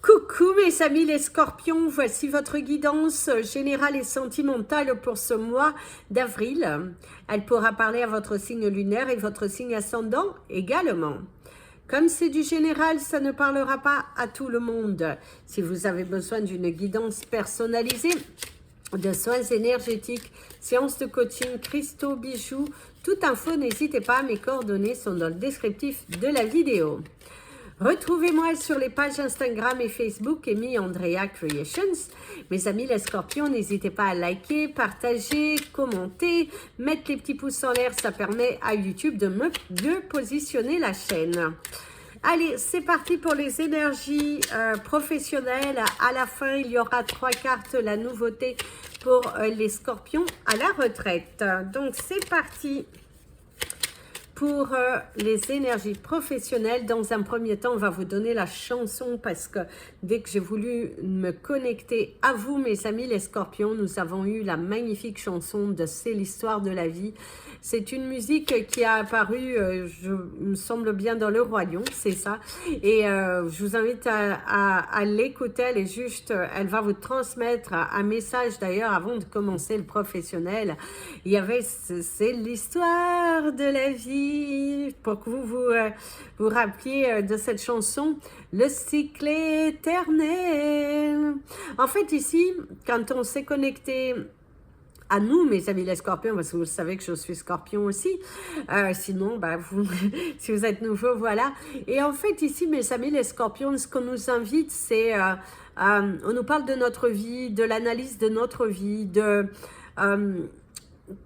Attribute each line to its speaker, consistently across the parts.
Speaker 1: Coucou mes amis les scorpions, voici votre guidance générale et sentimentale pour ce mois d'avril. Elle pourra parler à votre signe lunaire et votre signe ascendant également. Comme c'est du général, ça ne parlera pas à tout le monde. Si vous avez besoin d'une guidance personnalisée, de soins énergétiques, séances de coaching, cristaux, bijoux, toute info, n'hésitez pas, mes coordonnées sont dans le descriptif de la vidéo. Retrouvez-moi sur les pages Instagram et Facebook Amy Andrea Creations. Mes amis les scorpions, n'hésitez pas à liker, partager, commenter, mettre les petits pouces en l'air, ça permet à YouTube de mieux positionner la chaîne. Allez, c'est parti pour les énergies professionnelles. À la fin, il y aura 3 cartes, la nouveauté pour les scorpions à la retraite. Donc, c'est parti pour les énergies professionnelles. Dans un premier temps, on va vous donner la chanson parce que dès que j'ai voulu me connecter à vous, mes amis les scorpions, nous avons eu la magnifique chanson de C'est l'histoire de la vie. C'est une musique qui a apparu, me semble bien, dans le Roi Lion, c'est ça. Et je vous invite à l'écouter, elle est juste, elle va vous transmettre un message d'ailleurs avant de commencer le professionnel. Il y avait, c'est l'histoire de la vie, pour que vous rappeliez de cette chanson, le cycle éternel. En fait ici, quand on s'est connecté à nous, mes amis les scorpions, parce que vous savez que je suis scorpion aussi, sinon, bah, si vous êtes nouveau, voilà. Et en fait, ici, mes amis les scorpions, ce qu'on nous invite, c'est, on nous parle de notre vie, de l'analyse de notre vie,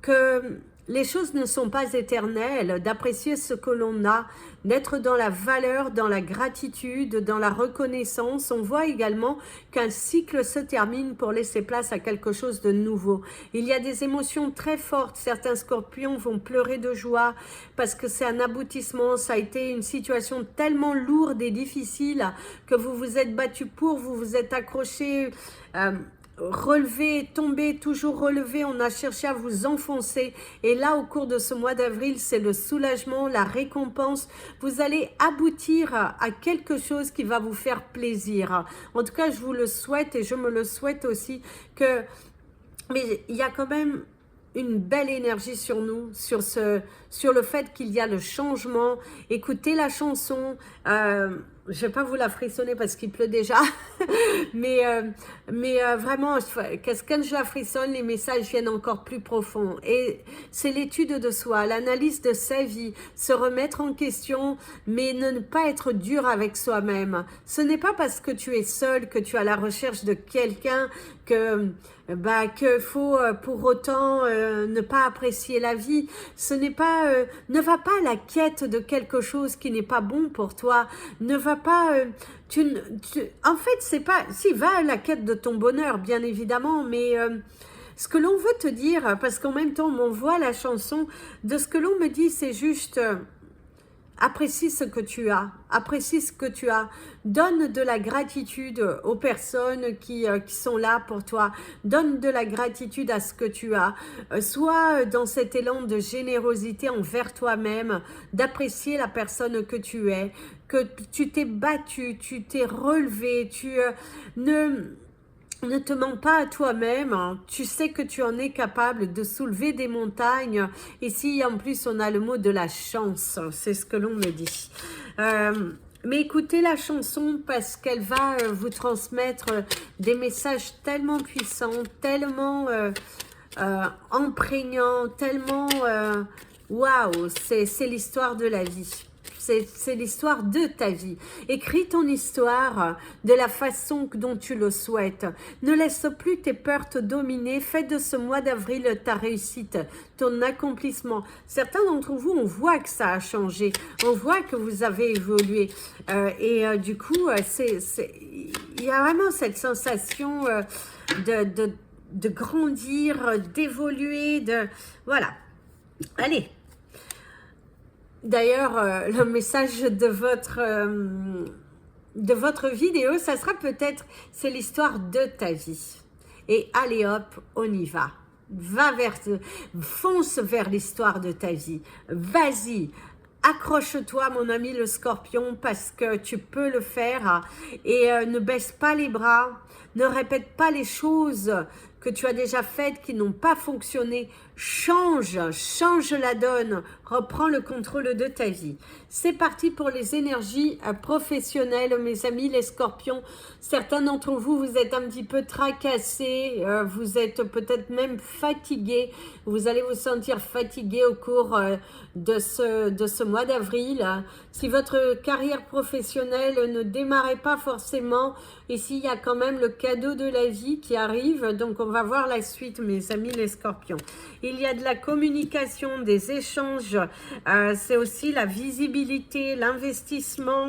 Speaker 1: que les choses ne sont pas éternelles, d'apprécier ce que l'on a, d'être dans la valeur, dans la gratitude, dans la reconnaissance. On voit également qu'un cycle se termine pour laisser place à quelque chose de nouveau. Il y a des émotions très fortes. Certains scorpions vont pleurer de joie parce que c'est un aboutissement. Ça a été une situation tellement lourde et difficile que vous vous êtes battu pour, vous vous êtes accroché, relevé, tombé, toujours relevé, on a cherché à vous enfoncer. Et là, au cours de ce mois d'avril, c'est le soulagement, la récompense. Vous allez aboutir à quelque chose qui va vous faire plaisir. En tout cas, je vous le souhaite et je me le souhaite aussi que... Mais il y a quand même une belle énergie sur nous, sur le fait qu'il y a le changement. Écoutez la chanson, je ne vais pas vous la frissonner parce qu'il pleut déjà, mais vraiment, quand je la frissonne, les messages viennent encore plus profonds. Et c'est l'étude de soi, l'analyse de sa vie, se remettre en question, mais ne pas être dur avec soi-même. Ce n'est pas parce que tu es seul, que tu es à la recherche de quelqu'un, que faut pour autant ne pas apprécier la vie. Ce n'est pas, ne va pas à la quête de quelque chose qui n'est pas bon pour toi. Ne va pas, en fait, c'est pas, si, va à la quête de ton bonheur, bien évidemment, mais ce que l'on veut te dire, parce qu'en même temps, on voit la chanson, de ce que l'on me dit, c'est juste... apprécie ce que tu as, apprécie ce que tu as, donne de la gratitude aux personnes qui sont là pour toi, donne de la gratitude à ce que tu as, sois dans cet élan de générosité envers toi-même, d'apprécier la personne que tu es, que tu t'es battu, tu t'es relevé, ne te mens pas à toi-même, tu sais que tu en es capable de soulever des montagnes. Ici, en plus, on a le mot de la chance, c'est ce que l'on me dit. Mais écoutez la chanson parce qu'elle va vous transmettre des messages tellement puissants, tellement imprégnants, tellement... waouh, c'est l'histoire de la vie. C'est l'histoire de ta vie. Écris ton histoire de la façon dont tu le souhaites. Ne laisse plus tes peurs te dominer. Fais de ce mois d'avril ta réussite, ton accomplissement. Certains d'entre vous, on voit que ça a changé. On voit que vous avez évolué. Du coup, il y a vraiment cette sensation de grandir, d'évoluer. Voilà. Allez. D'ailleurs, le message de votre vidéo, ça sera peut-être, c'est l'histoire de ta vie. Et allez hop, on y va. Fonce vers l'histoire de ta vie. Vas-y, Accroche-toi, mon ami le Scorpion, parce que tu peux le faire. Et ne baisse pas les bras. Ne répète pas les choses que tu as déjà faites qui n'ont pas fonctionné. Change la donne. Reprends le contrôle de ta vie. C'est parti pour les énergies professionnelles, mes amis les Scorpions. Certains d'entre vous, vous êtes un petit peu tracassés. Vous êtes peut-être même fatigués. Vous allez vous sentir fatigué au cours de ce mois d'avril. Si votre carrière professionnelle ne démarrait pas forcément, ici il y a quand même le cadeau de la vie qui arrive, donc on va voir la suite, mes amis les Scorpions. Il y a de la communication, des échanges, c'est aussi la visibilité, l'investissement,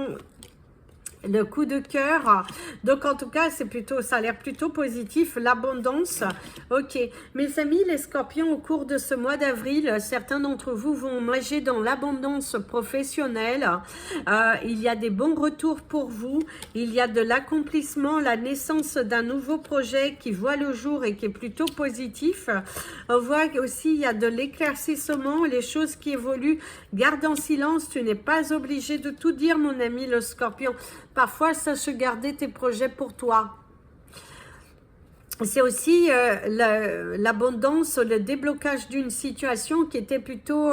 Speaker 1: le coup de cœur. Donc en tout cas, c'est plutôt, ça a l'air plutôt positif. L'abondance. Ok. Mes amis, les Scorpions, au cours de ce mois d'avril, certains d'entre vous vont nager dans l'abondance professionnelle. Il y a des bons retours pour vous. Il y a de l'accomplissement, la naissance d'un nouveau projet qui voit le jour et qui est plutôt positif. On voit aussi, il y a de l'éclaircissement, les choses qui évoluent. Garde en silence, tu n'es pas obligé de tout dire, mon ami le Scorpion. Parfois, sache garder tes projets pour toi. C'est aussi l'abondance, le déblocage d'une situation qui était plutôt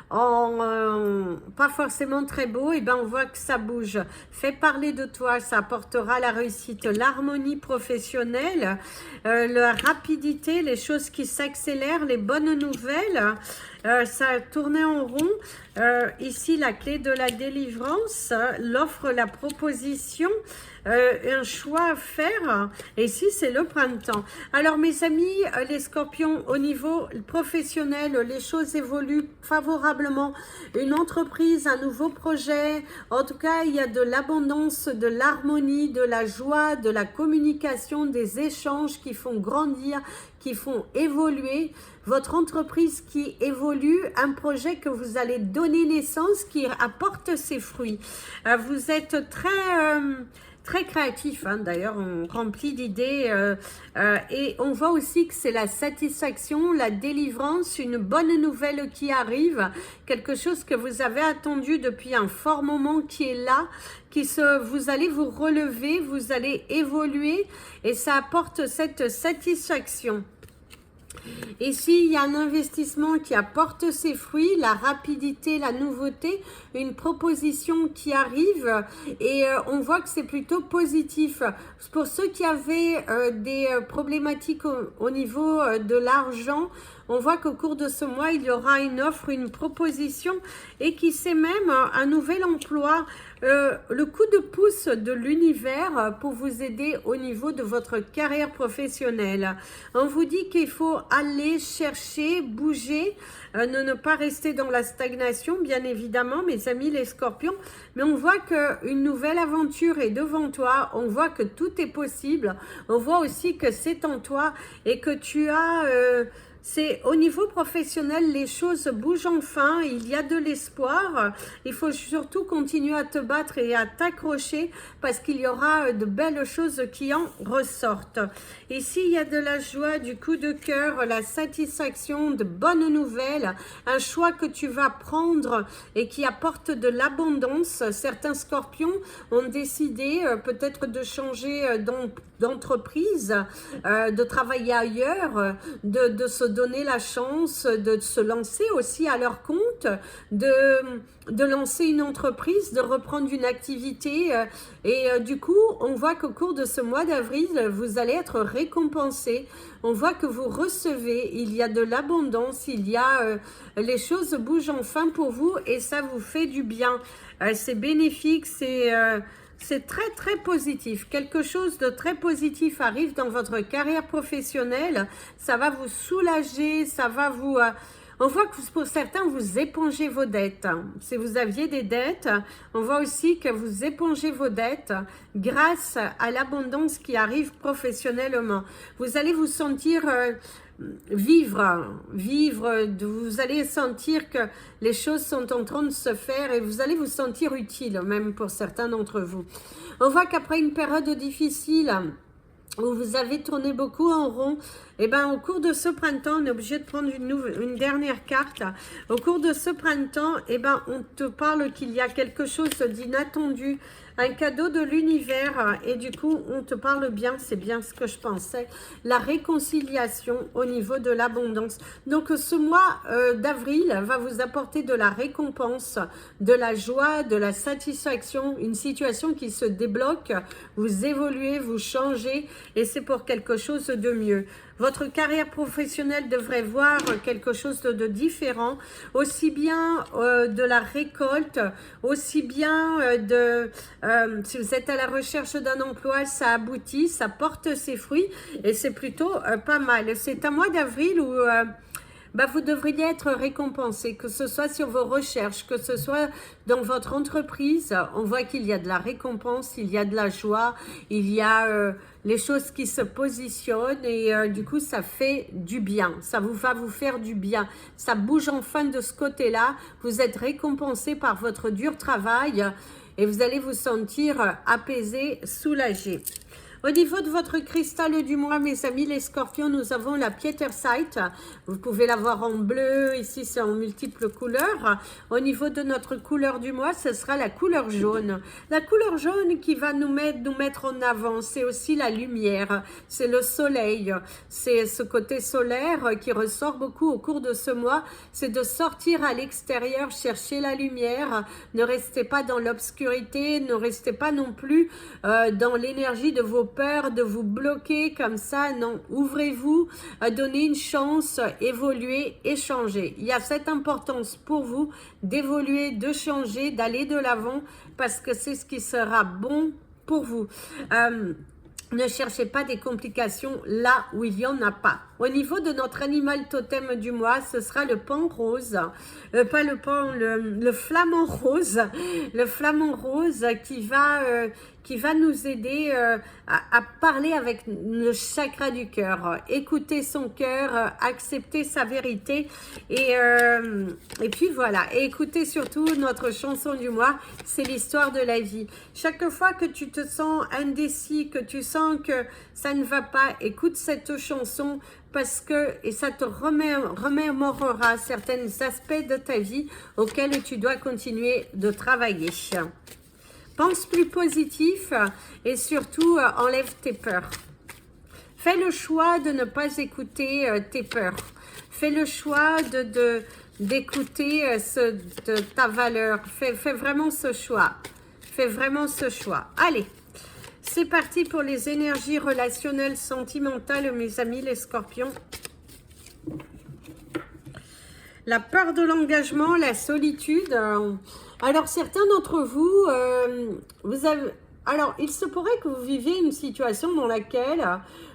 Speaker 1: pas forcément très beau. Et ben on voit que ça bouge. Fais parler de toi, ça apportera la réussite, l'harmonie professionnelle, la rapidité, les choses qui s'accélèrent, les bonnes nouvelles. Ça a tourné en rond. Ici, la clé de la délivrance, l'offre, la proposition, un choix à faire. Et ici, c'est le printemps. Alors, mes amis, les Scorpions, au niveau professionnel, les choses évoluent favorablement. Une entreprise, un nouveau projet. En tout cas, il y a de l'abondance, de l'harmonie, de la joie, de la communication, des échanges qui font grandir, qui font évoluer votre entreprise, qui évolue, un projet que vous allez donner naissance, qui apporte ses fruits. Vous êtes très créatif, hein, d'ailleurs, on remplit d'idées et on voit aussi que c'est la satisfaction, la délivrance, une bonne nouvelle qui arrive, quelque chose que vous avez attendu depuis un fort moment qui est là, vous allez vous relever, vous allez évoluer et ça apporte cette satisfaction. Ici, il y a un investissement qui apporte ses fruits, la rapidité, la nouveauté, une proposition qui arrive et on voit que c'est plutôt positif. Pour ceux qui avaient des problématiques au niveau de l'argent, on voit qu'au cours de ce mois, il y aura une offre, une proposition et qui sait même un nouvel emploi, le coup de pouce de l'univers pour vous aider au niveau de votre carrière professionnelle. On vous dit qu'il faut aller chercher, bouger, ne pas rester dans la stagnation, bien évidemment, mes amis les Scorpions, mais on voit qu'une nouvelle aventure est devant toi, on voit que tout est possible, on voit aussi que c'est en toi et que tu as... c'est au niveau professionnel, les choses bougent enfin, il y a de l'espoir. Il faut surtout continuer à te battre et à t'accrocher parce qu'il y aura de belles choses qui en ressortent. Ici, il y a de la joie, du coup de cœur, la satisfaction, de bonnes nouvelles, un choix que tu vas prendre et qui apporte de l'abondance. Certains Scorpions ont décidé peut-être de changer d'entreprise, de travailler ailleurs, de se donner la chance de se lancer aussi à leur compte, de lancer une entreprise, de reprendre une activité et du coup on voit qu'au cours de ce mois d'avril vous allez être récompensé, on voit que vous recevez, il y a de l'abondance, il y a les choses bougent enfin pour vous et ça vous fait du bien, c'est bénéfique, c'est très positif. Quelque chose de très positif arrive dans votre carrière professionnelle. Ça va vous soulager, ça va vous... on voit que pour certains, vous épongez vos dettes. Si vous aviez des dettes, on voit aussi que vous épongez vos dettes grâce à l'abondance qui arrive professionnellement. Vous allez vous sentir... vivre, vous allez sentir que les choses sont en train de se faire et vous allez vous sentir utile, même pour certains d'entre vous. On voit qu'après une période difficile, où vous avez tourné beaucoup en rond, et bien au cours de ce printemps, on est obligé de prendre une dernière carte. Au cours de ce printemps, et ben on te parle qu'il y a quelque chose d'inattendu, un cadeau de l'univers, et du coup on te parle bien, c'est bien ce que je pensais, la réconciliation au niveau de l'abondance. Donc ce mois d'avril va vous apporter de la récompense, de la joie, de la satisfaction, une situation qui se débloque, vous évoluez, vous changez, et c'est pour quelque chose de mieux. Votre carrière professionnelle devrait voir quelque chose de différent, aussi bien de la récolte, aussi bien si vous êtes à la recherche d'un emploi, ça aboutit, ça porte ses fruits, et c'est plutôt pas mal. C'est un mois d'avril où bah, vous devriez être récompensé, que ce soit sur vos recherches, que ce soit dans votre entreprise. On voit qu'il y a de la récompense, il y a de la joie, il y a les choses qui se positionnent, et du coup ça fait du bien, ça va vous faire du bien, ça bouge enfin de ce côté-là, vous êtes récompensé par votre dur travail et vous allez vous sentir apaisé, soulagé. Au niveau de votre cristal du mois, mes amis, les scorpions, nous avons la Pietersite. Vous pouvez la voir en bleu, ici c'est en multiples couleurs. Au niveau de notre couleur du mois, ce sera la couleur jaune. La couleur jaune qui va nous mettre en avant, c'est aussi la lumière, c'est le soleil. C'est ce côté solaire qui ressort beaucoup au cours de ce mois, c'est de sortir à l'extérieur, chercher la lumière. Ne restez pas dans l'obscurité, ne restez pas non plus dans l'énergie de vos peurs, de vous bloquer comme ça. Non, ouvrez-vous, donnez une chance, évoluer et changer. Il y a cette importance pour vous d'évoluer, de changer, d'aller de l'avant, parce que c'est ce qui sera bon pour vous. Ne cherchez pas des complications là où il n'y en a pas. Au niveau de notre animal totem du mois, ce sera le pan rose. Pas le pan, le flamant rose. Le flamant rose qui va nous aider à parler avec le chakra du cœur. Écouter son cœur, accepter sa vérité. Et puis voilà. Et écoutez surtout notre chanson du mois, c'est l'histoire de la vie. Chaque fois que tu te sens indécis, que tu sens que ça ne va pas, écoute cette chanson, parce que, et ça te remémorera certains aspects de ta vie auxquels tu dois continuer de travailler. Pense plus positif et surtout enlève tes peurs. Fais le choix de ne pas écouter tes peurs. Fais le choix d'écouter ta valeur. Fais vraiment ce choix. Fais vraiment ce choix. Allez, c'est parti pour les énergies relationnelles, sentimentales, mes amis les scorpions. La peur de l'engagement, la solitude. Alors, certains d'entre vous, alors, il se pourrait que vous viviez une situation dans laquelle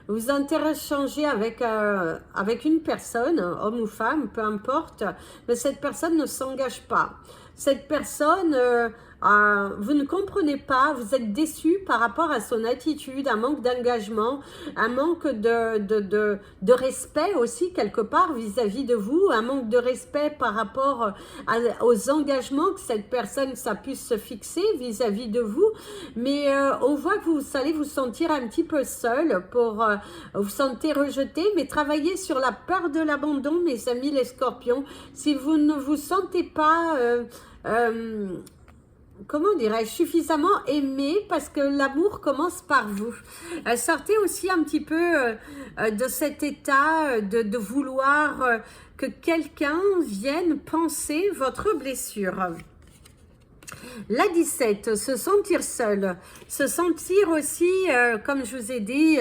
Speaker 1: vous interchangez avec une personne, homme ou femme, peu importe, mais cette personne ne s'engage pas. Cette personne, vous ne comprenez pas, vous êtes déçu par rapport à son attitude, un manque d'engagement, un manque de respect aussi quelque part vis-à-vis de vous, un manque de respect par rapport aux engagements que cette personne ça puisse se fixer vis-à-vis de vous, mais on voit que vous allez vous sentir un petit peu seul, vous sentez rejeté, mais travaillez sur la peur de l'abandon, mes amis les scorpions. Si vous ne vous sentez pas comment dirais-je, suffisamment aimé, parce que l'amour commence par vous. Sortez aussi un petit peu de cet état de vouloir que quelqu'un vienne panser votre blessure. La 17, se sentir seul, se sentir aussi, comme je vous ai dit,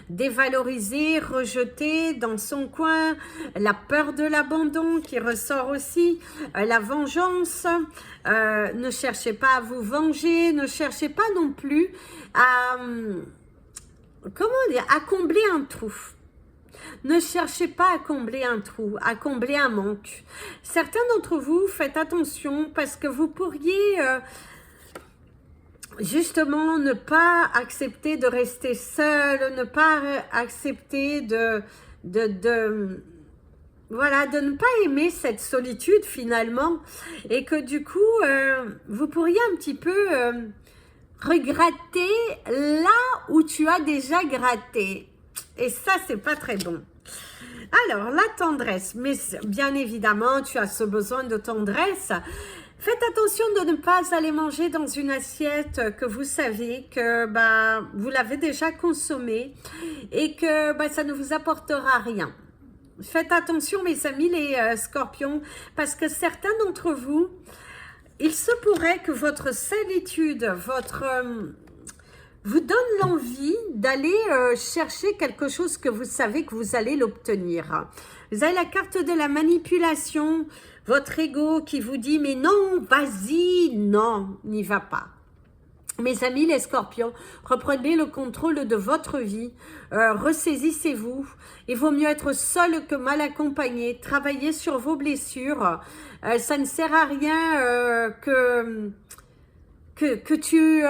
Speaker 1: dévalorisé, rejeté dans son coin, la peur de l'abandon qui ressort aussi, la vengeance, ne cherchez pas à vous venger, ne cherchez pas non plus à, comment dire, à combler un trou. Ne cherchez pas à combler un trou, à combler un manque. Certains d'entre vous, faites attention parce que vous pourriez justement ne pas accepter de rester seul, ne pas accepter voilà, de ne pas aimer cette solitude finalement, et que du coup, vous pourriez un petit peu regretter là où tu tu as déjà gratté. Et ça, c'est pas très bon. Alors, la tendresse, mais bien évidemment, tu as ce besoin de tendresse. Faites attention de ne pas aller manger dans une assiette que vous savez que vous l'avez déjà consommée et que ça ne vous apportera rien. Faites attention, mes amis, les scorpions, parce que certains d'entre vous, il se pourrait que votre solitude, vous donne l'envie d'aller chercher quelque chose que vous savez que vous allez l'obtenir. Vous avez la carte de la manipulation, votre ego qui vous dit « mais non, vas-y, non, n'y va pas ». Mes amis les scorpions, reprenez le contrôle de votre vie, ressaisissez-vous. Il vaut mieux être seul que mal accompagné. Travaillez sur vos blessures. Ça ne sert à rien que tu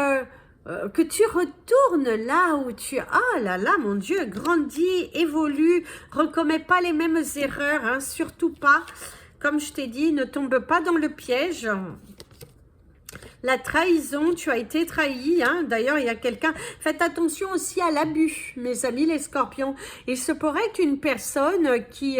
Speaker 1: retournes là où tu... Ah là là, mon Dieu, grandis, évolue, recommets pas les mêmes erreurs, hein, surtout pas. Comme je t'ai dit, ne tombe pas dans le piège. La trahison, tu as été trahi, hein. D'ailleurs, il y a quelqu'un... Faites attention aussi à l'abus, mes amis les scorpions. Il se pourrait qu'une personne qui,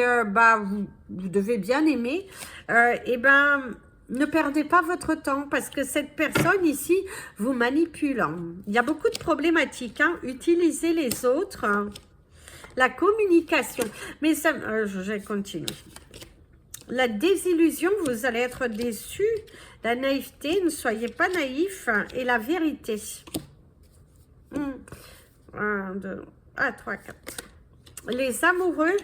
Speaker 1: vous devez bien aimer, ne perdez pas votre temps parce que cette personne ici vous manipule. Il y a beaucoup de problématiques, hein. Utilisez les autres. La communication. Mais ça... je vais continuer. La désillusion, vous allez être déçus. La naïveté, ne soyez pas naïfs. Et la vérité. 1, 2, 3, 4. Les amoureux.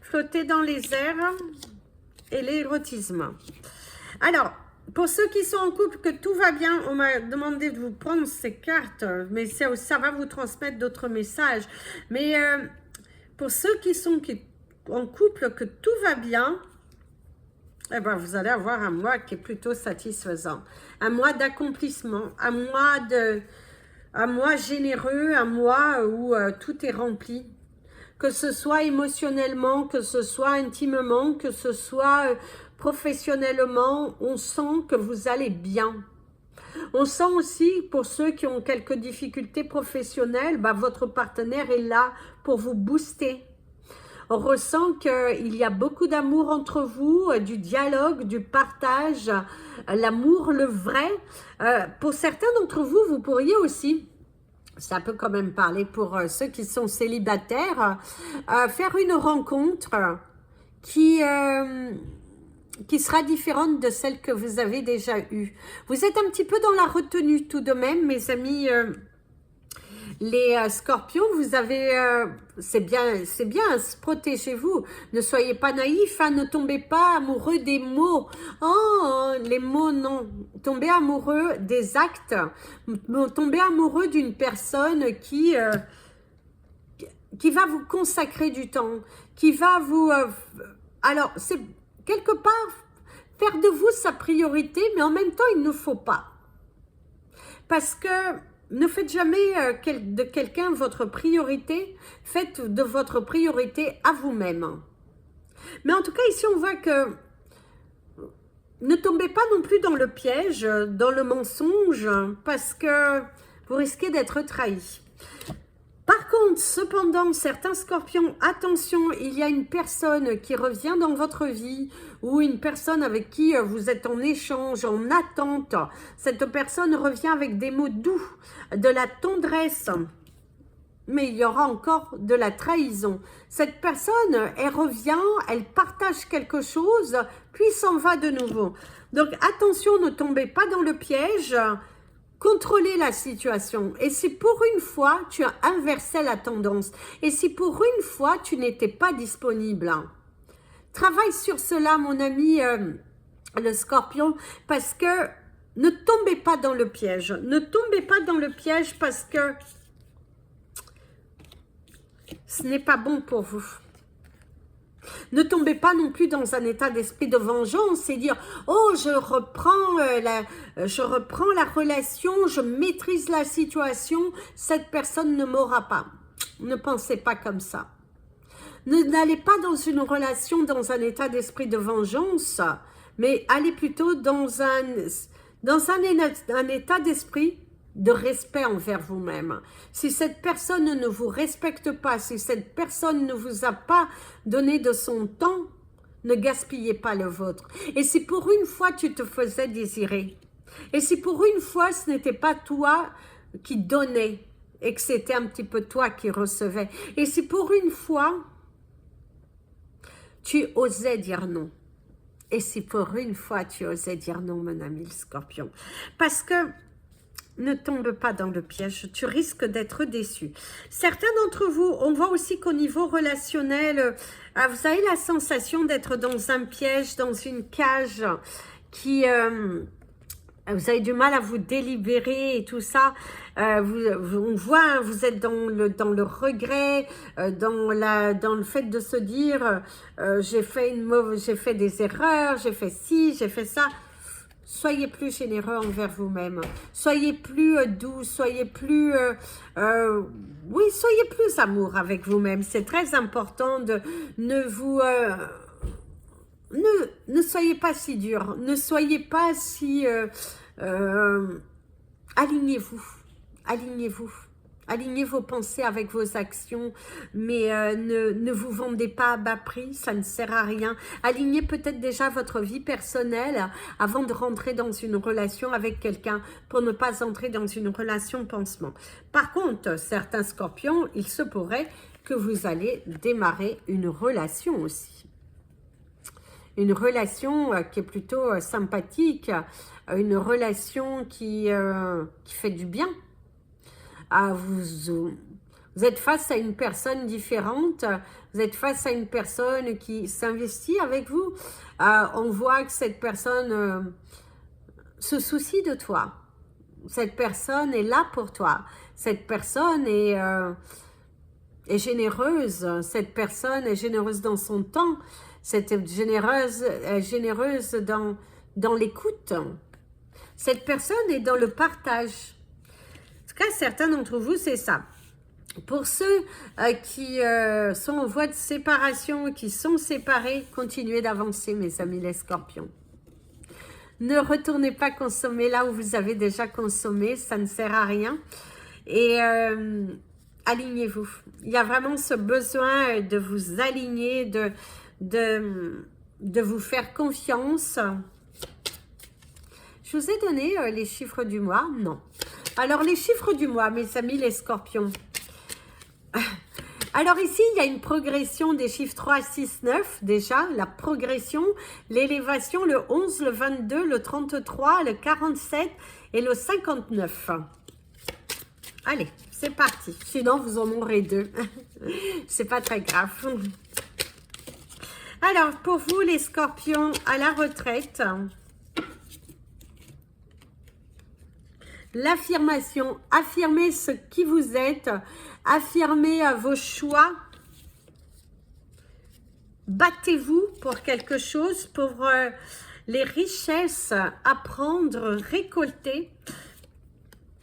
Speaker 1: Flotter dans les airs. Et l'érotisme. Alors, pour ceux qui sont en couple, que tout va bien, on m'a demandé de vous prendre ces cartes. Mais ça va vous transmettre d'autres messages. Mais pour ceux qui sont en couple, que tout va bien, eh ben, vous allez avoir un mois qui est plutôt satisfaisant. Un mois d'accomplissement, un mois généreux, un mois où tout est rempli. Que ce soit émotionnellement, que ce soit intimement, que ce soit professionnellement, on sent que vous allez bien. On sent aussi, pour ceux qui ont quelques difficultés professionnelles, votre partenaire est là pour vous booster. On ressent qu'il y a beaucoup d'amour entre vous, du dialogue, du partage, l'amour, le vrai. Pour certains d'entre vous, vous pourriez aussi, ça peut quand même parler pour ceux qui sont célibataires, faire une rencontre qui sera différente de celle que vous avez déjà eue. Vous êtes un petit peu dans la retenue tout de même, mes amis. Les scorpions, vous avez, c'est bien, protégez-vous, ne soyez pas naïfs, hein, ne tombez pas amoureux des mots, oh, les mots non, tombez amoureux des actes, tombez amoureux d'une personne qui va vous consacrer du temps, qui va vous, alors c'est quelque part faire de vous sa priorité, mais en même temps il ne faut pas, parce que ne faites jamais de quelqu'un votre priorité, faites de votre priorité à vous-même. Mais en tout cas, ici, on voit que ne tombez pas non plus dans le piège, dans le mensonge, parce que vous risquez d'être trahi. Par contre, cependant, certains scorpions, attention, il y a une personne qui revient dans votre vie ou une personne avec qui vous êtes en échange, en attente. Cette personne revient avec des mots doux, de la tendresse, mais il y aura encore de la trahison. Cette personne, elle revient, elle partage quelque chose, puis s'en va de nouveau. Donc attention, ne tombez pas dans le piège. Contrôlez la situation. Et si pour une fois, tu as inversé la tendance, et si pour une fois, tu n'étais pas disponible, travaille sur cela, mon ami le scorpion, parce que ne tombez pas dans le piège. Ne tombez pas dans le piège parce que ce n'est pas bon pour vous. Ne tombez pas non plus dans un état d'esprit de vengeance et dire « Oh, je reprends la relation, je maîtrise la situation, cette personne ne m'aura pas. » Ne pensez pas comme ça. N'allez pas dans une relation dans un état d'esprit de vengeance, mais allez plutôt dans un état d'esprit de respect envers vous-même. Si cette personne ne vous respecte pas, si cette personne ne vous a pas donné de son temps, ne gaspillez pas le vôtre. Et si pour une fois tu te faisais désirer, et si pour une fois ce n'était pas toi qui donnais, et que c'était un petit peu toi qui recevais, et si pour une fois tu osais dire non, et si pour une fois tu osais dire non, mon ami le Scorpion, parce que ne tombe pas dans le piège, tu risques d'être déçu. Certains d'entre vous, on voit aussi qu'au niveau relationnel, vous avez la sensation d'être dans un piège, dans une cage qui... vous avez du mal à vous délibérer et tout ça. On voit, hein, vous êtes dans le regret, dans le fait de se dire j'ai fait des erreurs, j'ai fait ci, j'ai fait ça. Soyez plus généreux envers vous-même. Soyez plus doux, soyez plus... oui, soyez plus amour avec vous-même. C'est très important de ne soyez pas si dur. Ne soyez pas si... alignez-vous. Alignez-vous. Alignez vos pensées avec vos actions, mais ne vous vendez pas à bas prix, ça ne sert à rien. Alignez peut-être déjà votre vie personnelle avant de rentrer dans une relation avec quelqu'un pour ne pas entrer dans une relation pansement. Par contre, certains scorpions, il se pourrait que vous allez démarrer une relation aussi. Une relation qui est plutôt sympathique, une relation qui fait du bien. Vous êtes face à une personne différente, vous êtes face à une personne qui s'investit avec vous. On voit que cette personne se soucie de toi. Cette personne est là pour toi. Cette personne est généreuse. Cette personne est généreuse dans son temps. Cette généreuse est généreuse dans l'écoute. Cette personne est dans le partage. En tout cas, certains d'entre vous, c'est ça. Pour ceux qui sont en voie de séparation, qui sont séparés, continuez d'avancer, mes amis les scorpions. Ne retournez pas consommer là où vous avez déjà consommé, ça ne sert à rien. Et alignez-vous. Il y a vraiment ce besoin de vous aligner, de vous faire confiance. Je vous ai donné les chiffres du mois? Non. Alors, les chiffres du mois, mes amis les scorpions. Alors ici, il y a une progression des chiffres 3, 6, 9, déjà, la progression, l'élévation, le 11, le 22, le 33, le 47 et le 59. Allez, c'est parti. Sinon, vous en aurez deux. C'est pas très grave. Alors, pour vous, les scorpions à la retraite, l'affirmation, affirmez ce qui vous êtes, affirmez vos choix, battez-vous pour quelque chose, pour les richesses à prendre, récolter.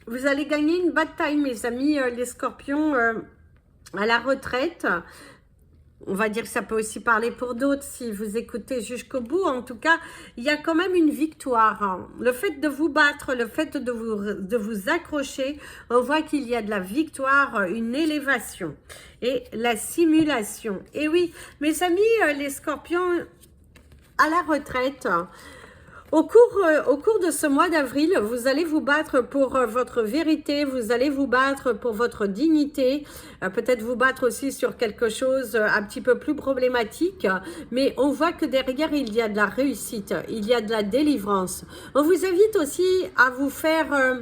Speaker 1: Vous allez gagner une bataille, mes amis, les scorpions, à la retraite. On va dire que ça peut aussi parler pour d'autres si vous écoutez jusqu'au bout. En tout cas, il y a quand même une victoire. Le fait de vous battre, le fait de vous accrocher, on voit qu'il y a de la victoire, une élévation et la simulation. Et oui, mes amis, les scorpions à la retraite, au cours de ce mois d'avril, vous allez vous battre pour votre vérité, vous allez vous battre pour votre dignité, peut-être vous battre aussi sur quelque chose un petit peu plus problématique, mais on voit que derrière, il y a de la réussite, il y a de la délivrance. On vous invite aussi à vous faire...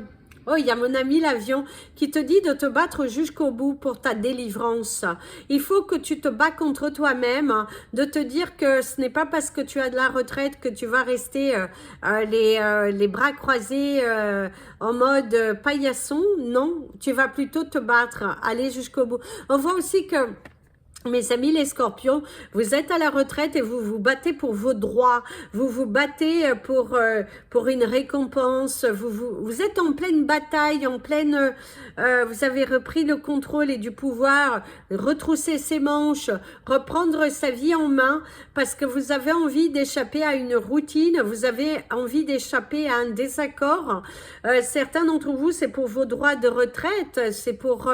Speaker 1: Oh, il y a mon ami l'avion qui te dit de te battre jusqu'au bout pour ta délivrance. Il faut que tu te bats contre toi-même, de te dire que ce n'est pas parce que tu as de la retraite que tu vas rester les bras croisés en mode paillasson. Non, tu vas plutôt te battre, aller jusqu'au bout. On voit aussi que Mes amis les scorpions, vous êtes à la retraite et vous vous battez pour vos droits, vous vous battez pour une récompense, vous êtes en pleine bataille, vous avez repris le contrôle et du pouvoir, retrousser ses manches, reprendre sa vie en main parce que vous avez envie d'échapper à une routine, vous avez envie d'échapper à un désaccord. Certains d'entre vous, c'est pour vos droits de retraite, c'est pour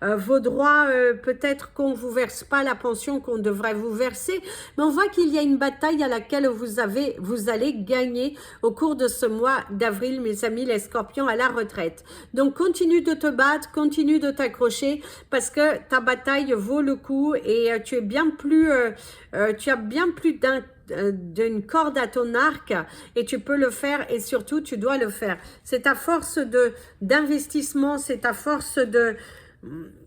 Speaker 1: vos droits, peut-être qu'on vous verse pas la pension qu'on devrait vous verser, mais on voit qu'il y a une bataille à laquelle vous allez gagner au cours de ce mois d'avril, mes amis les scorpions, à la retraite. Donc continue de te battre, continue de t'accrocher parce que ta bataille vaut le coup et tu as bien plus d'une corde à ton arc et tu peux le faire et surtout tu dois le faire. C'est ta force d'investissement, c'est ta force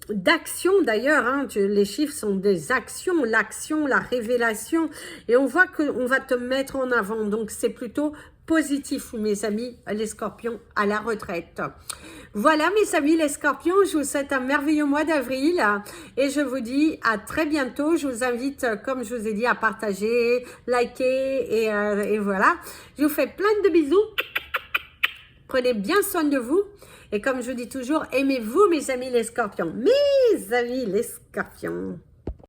Speaker 1: d'action d'ailleurs, hein, les chiffres sont des actions, l'action, la révélation et on voit qu'on va te mettre en avant, donc c'est plutôt positif mes amis les scorpions à la retraite. Voilà mes amis les scorpions, je vous souhaite un merveilleux mois d'avril et je vous dis à très bientôt. Je vous invite comme je vous ai dit à partager, liker et voilà. Je vous fais plein de bisous, prenez bien soin de vous. Et comme je dis toujours, aimez-vous mes amis les scorpions. Mes amis les scorpions.